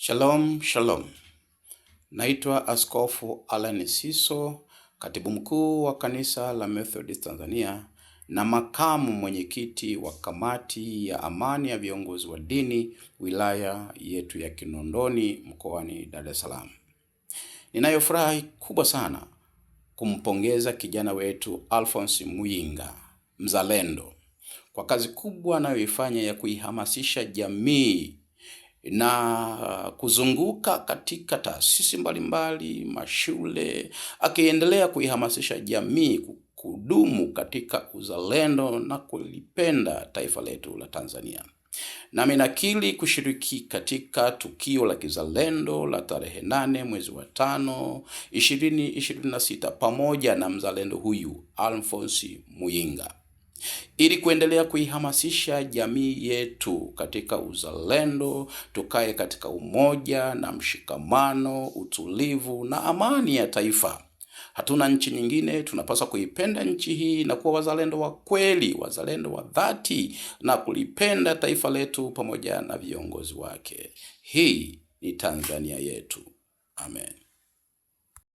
Shalom, shalom. Naitwa Askofu Allen Siso, katibu mkuu wa kanisa la Methodist Tanzania na makamu mwenyekiti wa kamati ya amani ya viongozi wa dini wilaya yetu ya Kinondoni mkoani Dar es Salaam. Ninayo furaha kubwa sana kumpongeza kijana wetu Alphonse Muyinga, mzalendo, kwa kazi kubwa anayoifanya ya kuihamasisha jamii na kuzunguka katika taasisi mbalimbali, mashule, akiendelea kuihamasisha jamii kudumu katika uzalendo na kulipenda taifa letu la Tanzania. Nami nakiri kushiriki katika tukio la kizalendo la tarehe 8 mwezi wa 5 2026 pamoja na mzalendo huyu Alphonse Muyinga, ili kuendelea kuihamasisha jamii yetu katika uzalendo, tukae katika umoja na mshikamano, utulivu na amani ya taifa. Hatuna nchi nyingine, tunapaswa kuipenda nchi hii na kuwa wazalendo wa kweli, wazalendo wa dhati, na kulipenda taifa letu pamoja na viongozi wake. Hii ni Tanzania yetu. Amen.